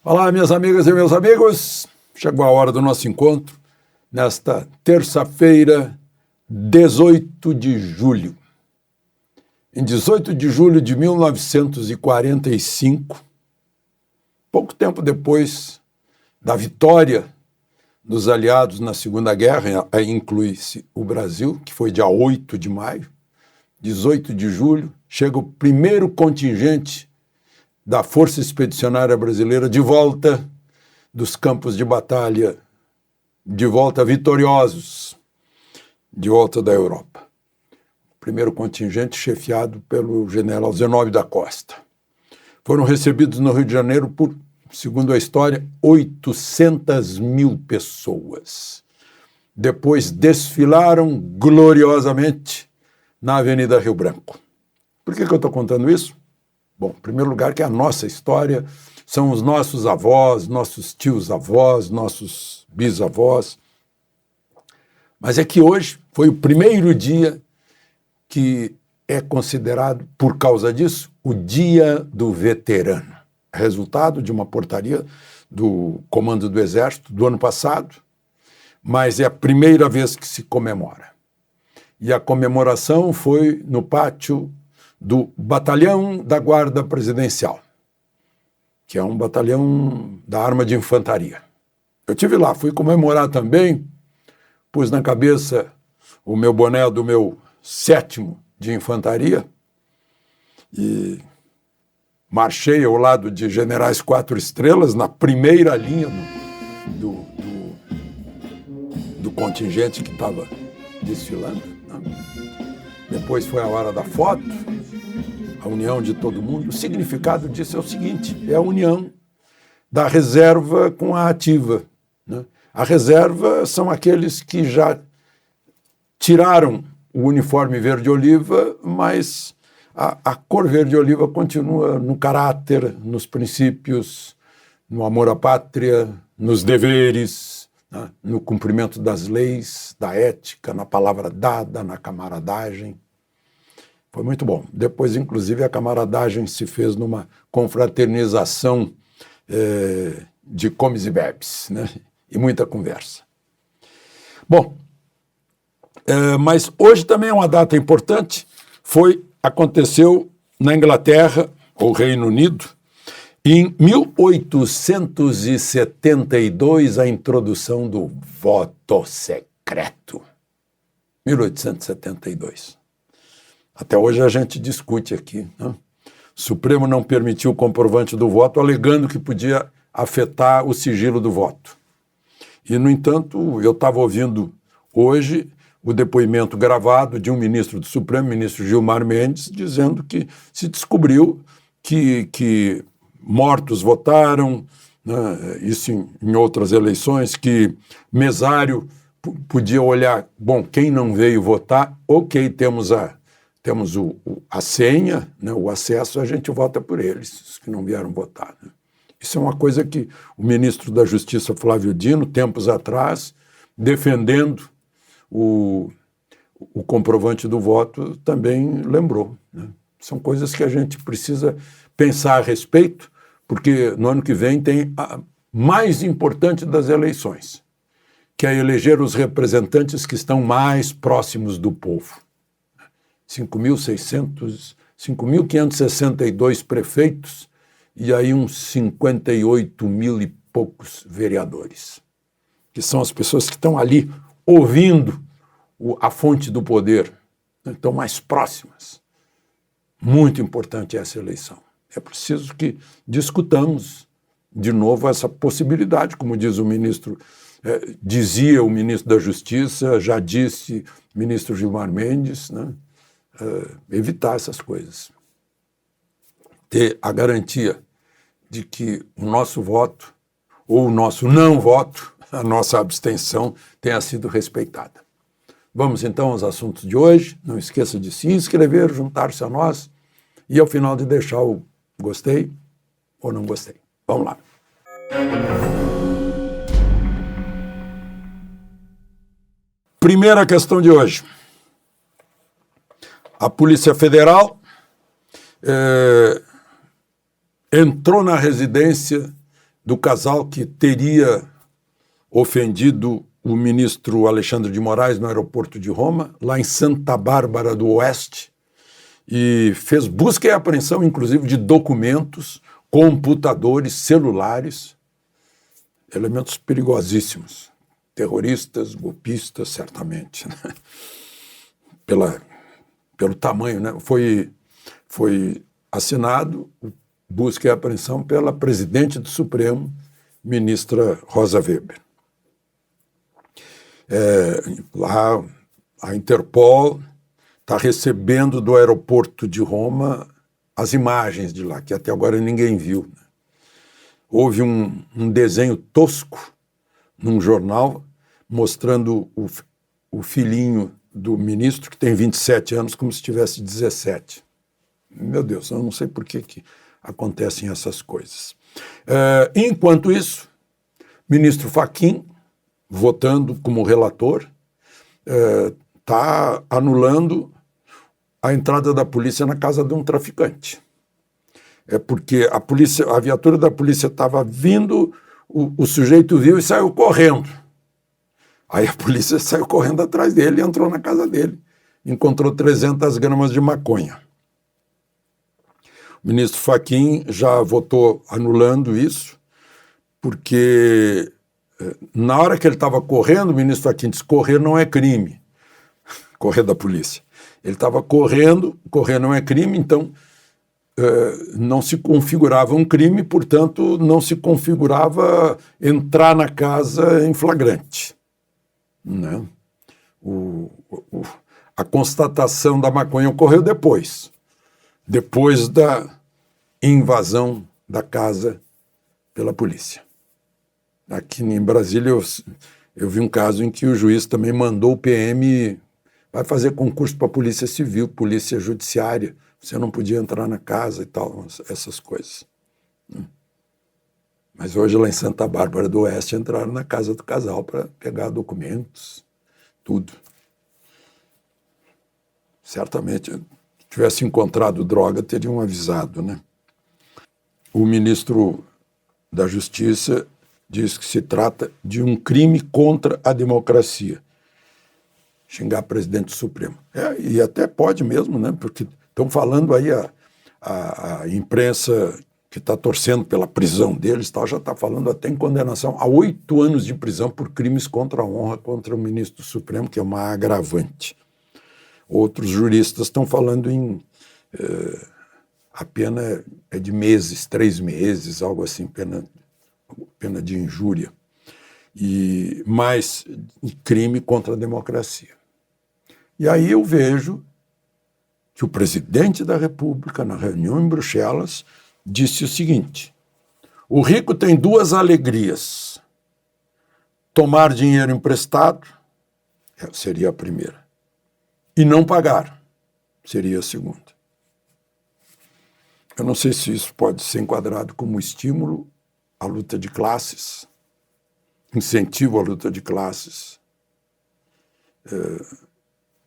Olá, minhas amigas e meus amigos. Chegou a hora do nosso encontro nesta terça-feira, 18 de julho. Em 18 de julho de 1945, pouco tempo depois da vitória dos aliados na Segunda Guerra, aí inclui-se o Brasil, que foi dia 8 de maio, 18 de julho, chega o primeiro contingente da Força Expedicionária Brasileira de volta dos campos de batalha, de volta vitoriosos, de volta da Europa. O primeiro contingente chefiado pelo general Zenóbio da Costa. Foram recebidos no Rio de Janeiro por, segundo a história, 800 mil pessoas. Depois desfilaram gloriosamente na Avenida Rio Branco. Por que eu estou contando isso? Bom, em primeiro lugar, que a nossa história são os nossos avós, nossos tios-avós, nossos bisavós. Mas é que hoje foi o primeiro dia que é considerado, por causa disso, o Dia do Veterano. Resultado de uma portaria do Comando do Exército do ano passado, mas é a primeira vez que se comemora. E a comemoração foi no pátio do Batalhão da Guarda Presidencial, que é um batalhão da arma de infantaria. Eu estive lá, fui comemorar também, pus na cabeça o meu boné do meu 7º de infantaria e marchei ao lado de generais 4 estrelas na primeira linha do contingente que estava desfilando, né? Depois foi a hora da foto, a união de todo mundo. O significado disso é o seguinte, é a união da reserva com a ativa, né? A reserva são aqueles que já tiraram o uniforme verde-oliva, mas a cor verde-oliva continua no caráter, nos princípios, no amor à pátria, nos deveres, né? No cumprimento das leis, da ética, na palavra dada, na camaradagem. Foi muito bom. Depois, inclusive, a camaradagem se fez numa confraternização de comes e bebes, né? E muita conversa. Bom, mas hoje também é uma data importante. Aconteceu na Inglaterra, ou Reino Unido, em 1872, a introdução do voto secreto. 1872. Até hoje a gente discute aqui, né? O Supremo não permitiu o comprovante do voto, alegando que podia afetar o sigilo do voto. E, no entanto, eu estava ouvindo hoje o depoimento gravado de um ministro do Supremo, ministro Gilmar Mendes, dizendo que se descobriu que mortos votaram, né, isso em outras eleições, que mesário podia olhar, bom, quem não veio votar, ok, temos a senha, né, o acesso, a gente vota por eles, os que não vieram votar, né? Isso é uma coisa que o ministro da Justiça, Flávio Dino, tempos atrás, defendendo o comprovante do voto, também lembrou, né? São coisas que a gente precisa pensar a respeito, porque no ano que vem tem a mais importante das eleições, que é eleger os representantes que estão mais próximos do povo. 5.562 prefeitos e aí uns 58 mil e poucos vereadores, que são as pessoas que estão ali ouvindo a fonte do poder, estão mais próximas. Muito importante essa eleição. É preciso que discutamos de novo essa possibilidade, como diz o ministro, dizia o ministro da Justiça, já disse o ministro Gilmar Mendes, né? Evitar essas coisas. Ter a garantia de que o nosso voto, ou o nosso não voto, a nossa abstenção, tenha sido respeitada. Vamos então aos assuntos de hoje. Não esqueça de se inscrever, juntar-se a nós e ao final de deixar o gostei ou não gostei. Vamos lá. Primeira questão de hoje. A Polícia Federal entrou na residência do casal que teria ofendido o ministro Alexandre de Moraes no aeroporto de Roma, lá em Santa Bárbara do Oeste, e fez busca e apreensão, inclusive, de documentos, computadores, celulares, elementos perigosíssimos, terroristas, golpistas, certamente, né? Pelo tamanho, né? Foi assinado busca e apreensão pela presidente do Supremo, ministra Rosa Weber. Lá, a Interpol está recebendo do aeroporto de Roma as imagens de lá, que até agora ninguém viu, né? Houve um desenho tosco num jornal mostrando o filhinho do ministro, que tem 27 anos, como se tivesse 17. Meu Deus, eu não sei por que acontecem essas coisas. Enquanto isso, ministro Fachin, votando como relator, está anulando a entrada da polícia na casa de um traficante. Porque a viatura da polícia estava vindo, o sujeito viu e saiu correndo. Aí a polícia saiu correndo atrás dele e entrou na casa dele. Encontrou 300 gramas de maconha. O ministro Fachin já votou anulando isso, porque na hora que ele estava correndo, o ministro Fachin disse: correr não é crime. Correr da polícia. Ele estava correndo, correr não é crime, então não se configurava um crime, portanto, não se configurava entrar na casa em flagrante, né? A constatação da maconha ocorreu depois da invasão da casa pela polícia. Aqui em Brasília eu vi um caso em que o juiz também mandou o PM, vai fazer concurso para a Polícia Civil, Polícia Judiciária, você não podia entrar na casa e tal, essas coisas. Mas hoje lá em Santa Bárbara do Oeste entraram na casa do casal para pegar documentos, tudo. Certamente, se tivesse encontrado droga, teriam avisado, né? O ministro da Justiça diz que se trata de um crime contra a democracia. Xingar presidente do Supremo. E até pode mesmo, né? Porque estão falando aí, a imprensa que está torcendo pela prisão deles, já está falando até em condenação a 8 anos de prisão por crimes contra a honra contra o ministro do Supremo, que é uma agravante. Outros juristas estão falando em a pena é de meses, 3 meses, algo assim, pena de injúria, mas crime contra a democracia. E aí eu vejo que o presidente da República, na reunião em Bruxelas, disse o seguinte: o rico tem 2 alegrias. Tomar dinheiro emprestado seria a primeira, e não pagar seria a segunda. Eu não sei se isso pode ser enquadrado como estímulo à luta de classes, incentivo à luta de classes.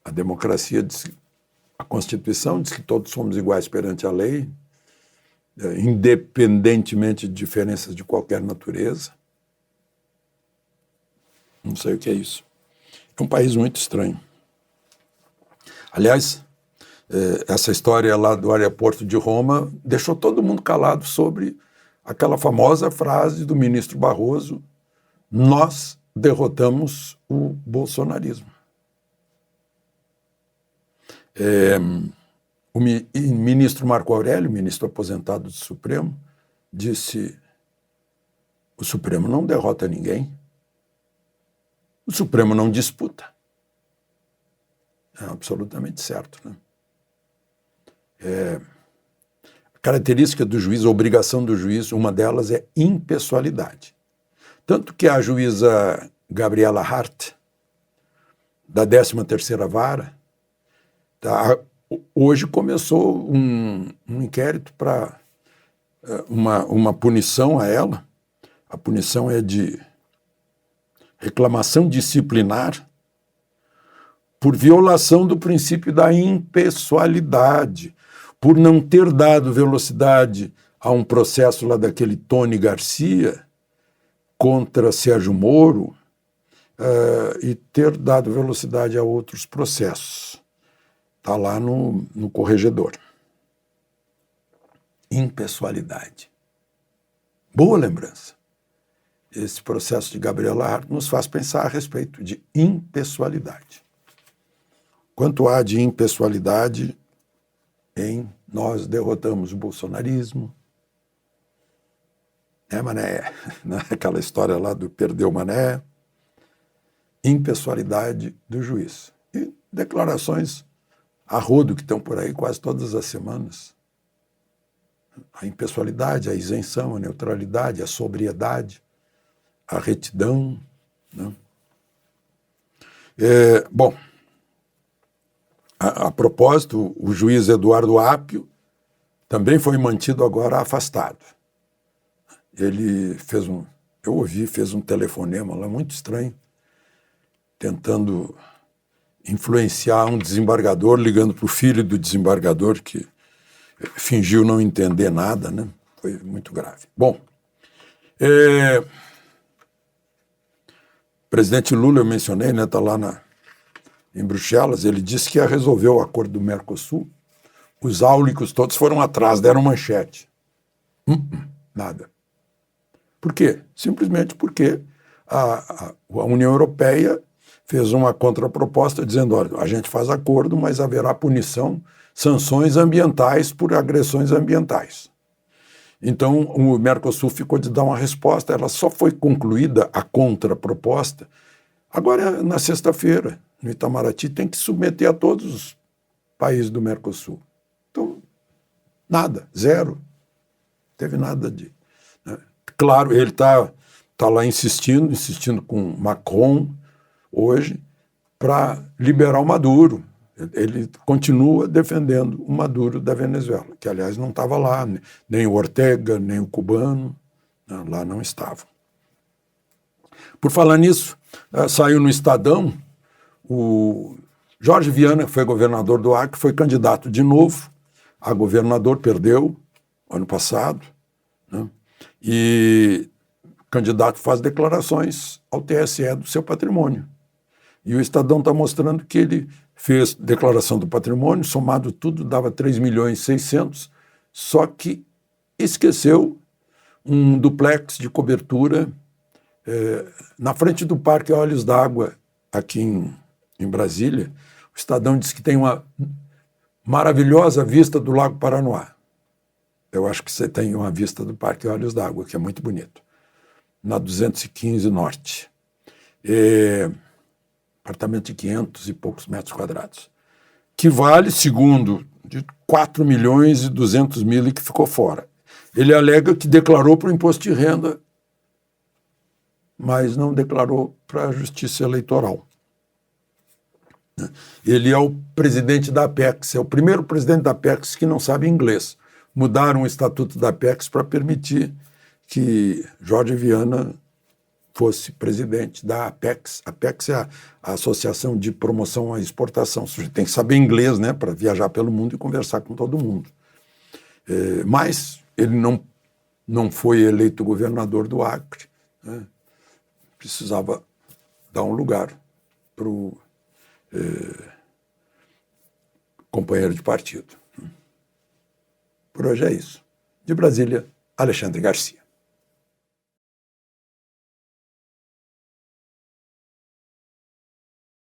A democracia diz, a Constituição diz que todos somos iguais perante a lei, independentemente de diferenças de qualquer natureza. Não sei o que é isso. É um país muito estranho. Aliás, essa história lá do aeroporto de Roma deixou todo mundo calado sobre aquela famosa frase do ministro Barroso: nós derrotamos o bolsonarismo. O ministro Marco Aurélio, ministro aposentado do Supremo, disse: o Supremo não derrota ninguém, o Supremo não disputa. É absolutamente certo, né? A característica do juiz, a obrigação do juiz, uma delas é impessoalidade. Tanto que a juíza Gabriela Hart, da 13ª Vara, hoje começou um inquérito para uma punição a ela. A punição é de reclamação disciplinar por violação do princípio da impessoalidade, por não ter dado velocidade a um processo lá daquele Tony Garcia contra Sérgio Moro e ter dado velocidade a outros processos. Está lá no corregedor. Impessoalidade. Boa lembrança. Esse processo de Gabriela Hart nos faz pensar a respeito de impessoalidade. Quanto há de impessoalidade em nós derrotamos o bolsonarismo, Mané, aquela história lá do perdeu Mané, impessoalidade do juiz. E declarações a rodo que estão por aí quase todas as semanas. A impessoalidade, a isenção, a neutralidade, a sobriedade, a retidão. Né? Bom, a propósito, o juiz Eduardo Apio também foi mantido agora afastado. Ele fez fez um telefonema lá muito estranho, tentando influenciar um desembargador, ligando para o filho do desembargador, que fingiu não entender nada, né? Foi muito grave. Bom, o presidente Lula, eu mencionei, né, está lá em Bruxelas, ele disse que ia resolver o acordo do Mercosul. Os áulicos todos foram atrás, deram manchete. Nada. Por quê? Simplesmente porque a União Europeia fez uma contraproposta dizendo, olha, a gente faz acordo, mas haverá punição, sanções ambientais por agressões ambientais. Então, o Mercosul ficou de dar uma resposta, ela só foi concluída, a contraproposta, agora na sexta-feira, no Itamaraty, tem que submeter a todos os países do Mercosul. Então, nada, zero. Não teve nada de... Né? Claro, ele está lá insistindo com Macron hoje para liberar o Maduro. Ele continua defendendo o Maduro da Venezuela, que, aliás, não estava lá, nem o Ortega, nem o cubano, né, lá não estavam. Por falar nisso, saiu no Estadão, o Jorge Viana, que foi governador do Acre, foi candidato de novo a governador, perdeu ano passado, né, e o candidato faz declarações ao TSE do seu patrimônio. E o Estadão está mostrando que ele fez declaração do patrimônio, somado tudo, dava 3.600.000, só que esqueceu um duplex de cobertura na frente do Parque Olhos d'Água, aqui em Brasília. O Estadão diz que tem uma maravilhosa vista do Lago Paranoá. Eu acho que você tem uma vista do Parque Olhos d'Água, que é muito bonito, na 215 Norte. Apartamento de 500 e poucos metros quadrados, que vale, segundo, de 4.200.000 e que ficou fora. Ele alega que declarou para o imposto de renda, mas não declarou para a Justiça Eleitoral. Ele é o presidente da Apex, é o primeiro presidente da Apex que não sabe inglês. Mudaram o estatuto da Apex para permitir que Jorge Viana fosse presidente da Apex. A Apex é a Associação de Promoção à Exportação. Você tem que saber inglês, né, para viajar pelo mundo e conversar com todo mundo. Mas ele não foi eleito governador do Acre, né? Precisava dar um lugar para o companheiro de partido. Por hoje é isso. De Brasília, Alexandre Garcia.